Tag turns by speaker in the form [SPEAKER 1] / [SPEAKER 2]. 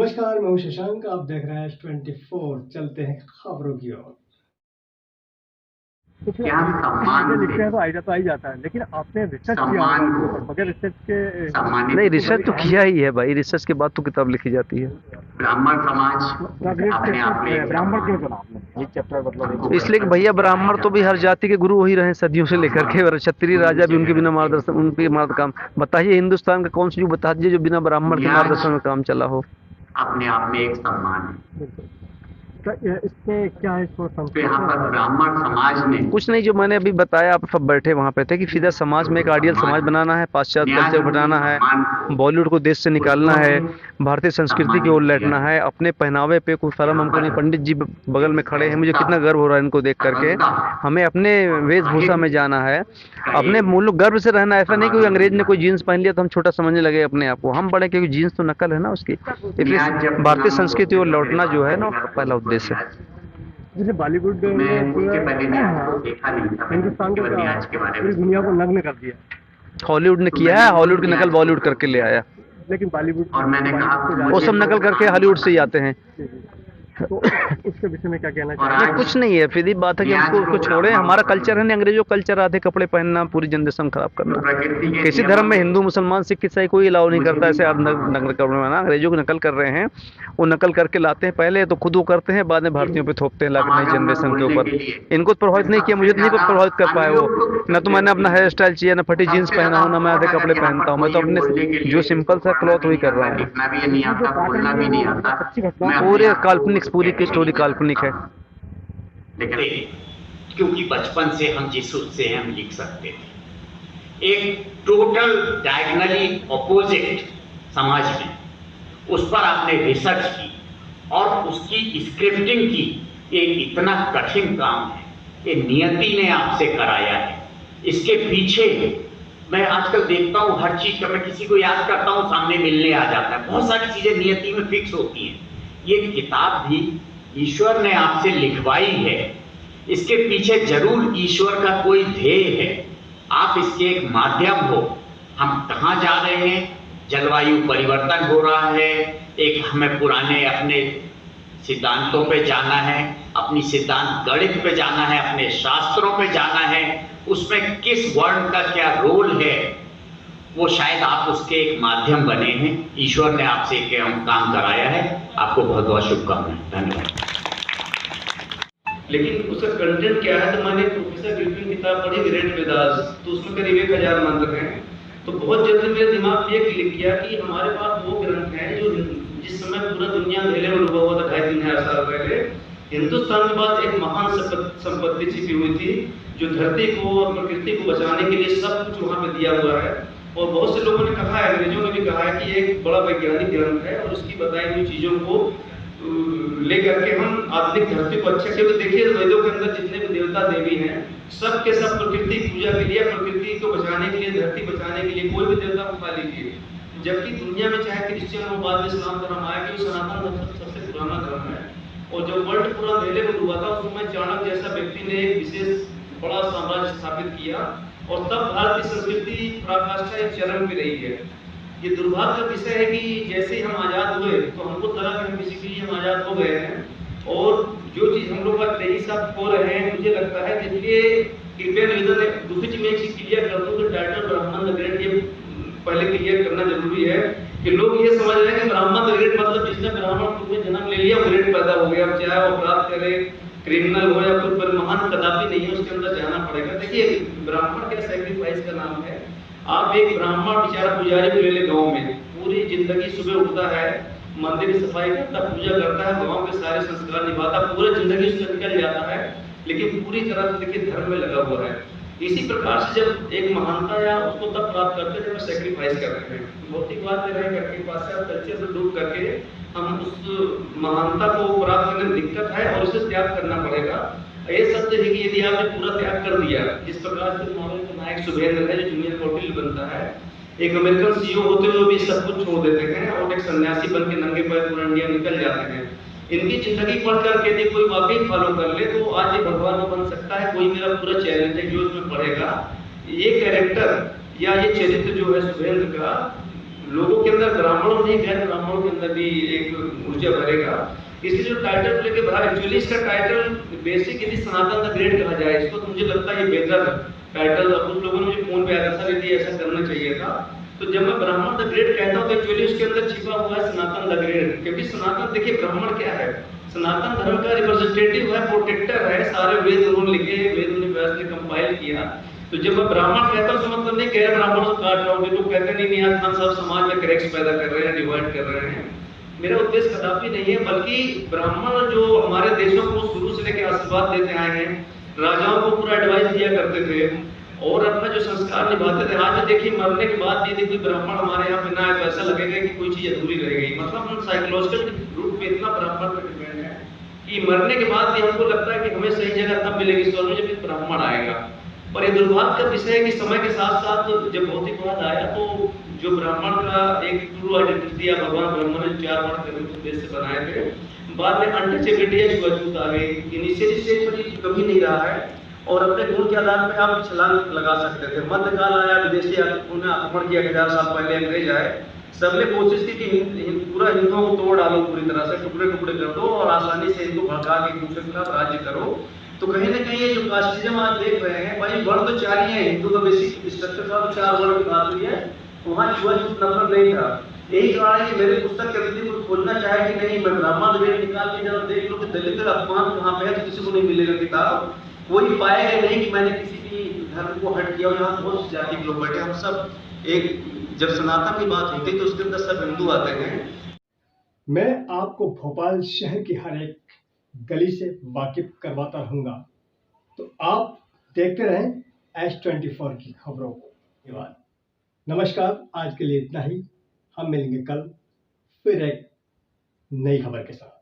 [SPEAKER 1] नमस्कार, मैं हूं शशांक। आप देख रहे हैं H24। चलते हैं खबरों की ओर।
[SPEAKER 2] कुछ लिखते हैं तो आइडिया तो आ ही जाता है, लेकिन आपने रिसर्च किया होगा इसके ऊपर, बगैर रिसर्च के
[SPEAKER 3] नहीं, रिसर्च तो किया ही है भाई। रिसर्च के बाद तो किताब लिखी जाती है।
[SPEAKER 4] ब्राह्मण समाज अपने आप में
[SPEAKER 2] ब्राह्मण क्यों चुना आपने? एक चैप्टर मतलब
[SPEAKER 3] इसलिए कि भैया ब्राह्मण तो भी हर जाति के गुरु वही रहे सदियों से लेकर के, और क्षत्रिय राजा भी उनके बिना मार्गदर्शन, उनके मार्ग काम। बताइए हिंदुस्तान का कौन सी जो बता दीजिए जो बिना ब्राह्मण के मार्गदर्शन में काम चला हो।
[SPEAKER 4] अपने आप में एक सम्मान है।
[SPEAKER 2] इससे क्या है, इसको
[SPEAKER 4] तो यहाँ पर ब्राह्मण समाज में
[SPEAKER 3] कुछ नहीं, जो मैंने अभी बताया, आप सब बैठे वहाँ पे थे कि सीधा समाज में एक आइडियल समाज बनाना है, पाश्चात्य कल्चर बनाना है, बॉलीवुड को देश से निकालना है, भारतीय संस्कृति की ओर लौटना है। अपने पहनावे पे कोई शर्म हमको नहीं। पंडित जी बगल में खड़े हैं, मुझे कितना गर्व हो रहा है इनको देख करके। हमें अपने वेशभूषा में जाना है, अपने मूल गर्व से रहना। ऐसा नहीं कोई अंग्रेज ने कोई जीन्स पहन लिया तो हम छोटा समझने लगे अपने आप को। हम बड़े, क्योंकि जीन्स तो नकल है ना उसकी। इसलिए भारतीय संस्कृति और लौटना जो है ना, पहला उद्देश्य है।
[SPEAKER 2] जैसे बॉलीवुड ने हिंदुस्तान को पूरी दुनिया को नग्न कर दिया।
[SPEAKER 3] हॉलीवुड ने किया है, हॉलीवुड की नकल बॉलीवुड करके ले आया।
[SPEAKER 2] लेकिन बॉलीवुड
[SPEAKER 4] और मैंने कहा
[SPEAKER 3] वो सब नकल करके हॉलीवुड से ही आते हैं।
[SPEAKER 2] तो उसके विषय में क्या कहना चाहिए?
[SPEAKER 3] कुछ नहीं है, सीधी बात है कि हमको उसको छोड़े। हमारा कल्चर है नहीं अंग्रेजों कल्चर, आधे कपड़े पहनना, पूरी जनरेशन खराब करना। किसी धर्म में हिंदू मुसलमान सिख ईसाई कोई अलाउ नहीं करता ऐसे नकल करने में। अंग्रेजों की नकल कर रहे हैं, वो नकल करके लाते हैं। पहले तो खुद वो करते हैं, बाद में भारतीयों पे थोपते हैं लाकर नई जनरेशन के ऊपर। इनको प्रभावित नहीं किया, मुझे नहीं प्रभावित कर पाए वो। न तो मैंने अपना हेयर स्टाइल चाहिए, न फटी जीन्स पहना हूँ, न मैं आधे कपड़े पहनता हूँ। मैं तो अपने जो सिंपल सा क्लॉथ वही कर रहा हूँ। पूरे काल्पनिक, पूरी की स्टोरी काल्पनिक है।
[SPEAKER 4] क्योंकि बचपन से हम जिस उससे हम लिख सकते थे, एक टोटल डायगनली ऑपोजिट समाज में, उस पर आपने रिसर्च की और उसकी स्क्रिप्टिंग की। ये इतना कठिन काम है, ये नियति ने आपसे कराया है। इसके पीछे मैं आजकल देखता हूँ हर चीज का, मैं किसी को याद करता हूँ सामने मिलने आ जाता है। बहुत सारी चीजें नियति में फिक्स होती हैं। ये किताब भी ईश्वर ने आपसे लिखवाई है, इसके पीछे जरूर ईश्वर का कोई ध्येय है। आप इसके एक माध्यम हो। हम कहाँ जा रहे हैं? जलवायु परिवर्तन हो रहा है, एक हमें पुराने अपने सिद्धांतों पे जाना है, अपनी सिद्धांत गणित पे जाना है, अपने शास्त्रों पे जाना है। उसमें किस वर्ण का क्या रोल है, वो शायद आप उसके एक माध्यम बने हैं। ईश्वर ने आपसे एक काम कराया है। आपको बहुत बहुत शुभकामनाएं। धन्यवाद।
[SPEAKER 5] लेकिन उसका कंटेंट क्या है? तो मैंने प्रोफेसर गिलफिन की किताब पढ़ी ग्रेट वेदास, तो उसमें करीब 1000 मंत्र हैं। तो बहुत जल्दी मेरे दिमाग में ये क्लिक किया कि हमारे पास वो ग्रंथ हैं जो जिस समय पूरा दुनिया अंधेरे में डूबा हुआ था 2500 साल पहले, हिंदुस्तान के पास एक महान संपत्ति छिपी हुई थी जो धरती को और प्रकृति को बचाने के लिए सब कुछ वहाँ पे दिया हुआ है। और बहुत से लोगों ने कहा है, अंग्रेजों ने भी कहा है कि एक बड़ा वैज्ञानिक ग्रंथ है और उसकी बताई हुई चीजों को लेकर के हम आधुनिक धरती को अच्छे से देखिए। वेदों के अंदर जितने भी देवता देवी हैं, सब के सब प्रकृति पूजा के लिए, प्रकृति को बचाने के लिए, धरती बचाने के लिए कोई भी देवता उठा लीजिए। जबकि दुनिया में चाहे क्रिश्चियन हो, बाद में इस्लाम धर्म आया कि सनातन धर्म सबसे पुराना धर्म है। और जब वर्ल्ड पूरा अंधेरे में डूबा था, उस समय चाणक्य जैसा व्यक्ति ने एक विशेष बड़ा साम्राज्य स्थापित किया और तब भारतीय संस्कृति पराकाष्ठा एक चरम पे रही है। ये दुर्भाग्य का विषय है कि जैसे ही हम आजाद हुए तो हमको तरह के बेसिकली हम आजाद हो गए हैं और जो चीज हम लोग का 23 साल हो रहे हैं, मुझे लगता है इसलिए कृपया निवेदन है। दूसरी चीज मैं चीज क्लियर कर दूं कि टाइटल ब्राह्मण द ग्रेट ये पहले क्लियर करना जरूरी है कि लोग ये समझ रहे हैं कि ब्राह्मण द ग्रेट मतलब जिसने ब्राह्मण कुल में जन्म ले लिया ग्रेट पैदा हो गया, चाहे वो अपराध करे, क्रिमिनल हो या कोई पर महान कदापि नहीं है, उसके अंदर जाना पड़ेगा। देखिए ब्राह्मण क्या सैक्रिफाइस का नाम है। आप एक ब्राह्मण बेचारा पुजारी को ले ले गाँव में, पूरी जिंदगी सुबह उठता है, मंदिर की सफाई करता, पूजा करता है, गाँव के सारे संस्कार निभाता, पूरी जिंदगी उसका निकल जाता है, लेकिन पूरी तरह से देखिए धर्म में लगा हुआ है। इसी प्रकार से जब एक महानता या उसको तब प्राप्त करते हैं जब सैक्रिफाइस करते हैं, भौतिकवाद में रह करके, पाश्चात्य कल्चर में डूब करके हम उस महानता को प्राप्त करने में दिक्कत है और उसे त्याग करना पड़ेगा। ये सत्य है कि यदि आपने पूरा त्याग कर दिया, जिस प्रकार से नॉर्वे का नायक शुभेंद्र है जो जूनियर कोटिल बनता है, एक अमेरिकन सीईओ होते हुए भी सब कुछ छोड़ देते हैं और एक सन्यासी बन के नंगे पैर पूरा इंडिया निकल जाते हैं। इनकी जिंदगी पढ़ करके यदि कोई वाकई फॉलो कर ले तो आज ये भगवान बन सकता है। कोई मेरा पूरा चैलेंज है जो इसमें पढ़ेगा, ये कैरेक्टर या ये चरित्र जो है शुभेंद्र का, लोगों के अंदर, ब्राह्मणों नहीं गैर ब्राह्मणों के अंदर भी एक ऊर्जा भरेगा। इसलिए जो टाइटल लेके भरा, एक्चुअली इसका टाइटल बेसिक यदि सनातन द ग्रेट कहा जाए इसको, तो मुझे लगता है ये बेहतर टाइटल। कुछ लोगों ने मुझे फोन पे आया था, सर यदि ऐसा करना चाहिए था। तो जब मैं ब्राह्मण द ग्रेट कहता हूँ तो एक्चुअली उसके अंदर छिपा हुआ है सनातन द ग्रेट, क्योंकि सनातन, देखिए ब्राह्मण क्या है, सनातन धर्म का रिप्रेजेंटेटिव है, प्रोटेक्टर है, सारे वेद उन्होंने लिखे, वेद उन्होंने व्यास ने कंपाइल किया। तो जब मैं ब्राह्मण कहता हूँ तो मतलब नहीं गैर ब्राह्मणों से काट रहा हूँ, लोग कहते नहीं निहाल खान साहब समाज में क्रैक्स पैदा कर रहे हैं, डिवाइड कर रहे हैं। मेरा उद्देश्य कदापि नहीं है, बल्कि ब्राह्मण जो हमारे देशों को शुरू से लेकर आशीर्वाद देते आए हैं, राजाओं को पूरा एडवाइस दिया करते थे और अपना जो संस्कार निभाते थे। आज देखिए मरने के बाद यदि कोई ब्राह्मण हमारे यहाँ पे ना आए तो ऐसा लगेगा कि कोई चीज अधूरी रह गई। मतलब हम साइकोलॉजिकल रूप में इतना ब्राह्मण पे डिपेंड है कि मरने के बाद भी हमको लगता है कि हमें सही जगह तब मिलेगी स्वर्ग में जब ब्राह्मण आएगा। और ये दुर्भाग्य का विषय है कि समय के साथ साथ जब भौतिकवाद आया तो जो ब्राह्मण का एक ट्रू आइडेंटिटी या भगवान ब्रह्म ने 4 वर्ण के उद्देश्य से बनाए थे, बाद में अनटचेबिलिटी या छुआछूत आ गई। इनिशियली स्टेज पर ये कभी नहीं रहा है और अपने गुण के आधार पर आप छलांग लगा सकते थे। मध्यकाल आया, विदेशी उन्होंने आक्रमण किया, 1000 साल पहले अंग्रेज आए, सबने कोशिश की कि पूरा हिंदुओं को तोड़ डालो, पूरी तरह से टुकड़े टुकड़े कर दो और आसानी से इनको भड़का के दूसरे के खिलाफ राज्य करो। तो कहीं ना कहीं ये जो कास्टिज्म आज देख रहे हैं, भाई वर्ण तो 4 ही है, हिंदू का बेसिक स्ट्रक्चर का 4 वर्ण की बात हुई है, वहाँ छुआछूत नंबर नहीं था। यही कारण है कि मेरे पुस्तक के यदि कोई खोलना चाहे कि नहीं मैं ब्राह्मण वेद निकाल के जब देख लो कि दलित अपमान कहाँ पे है, तो किसी को नहीं मिलेगा किताब, कोई पाएगा नहीं कि मैंने किसी भी धर्म को हट किया। और यहाँ बहुत जाति के लोग बैठे, हम सब एक, जब सनातन की बात होती है तो उसके अंदर सब हिंदू आते हैं।
[SPEAKER 1] मैं आपको भोपाल शहर की हर एक गली से वाकिफ करवाता रहूंगा, तो आप देखते रहें S24 की खबरों को। धन्यवाद, नमस्कार, आज के लिए इतना ही। हम मिलेंगे कल फिर एक नई खबर के साथ।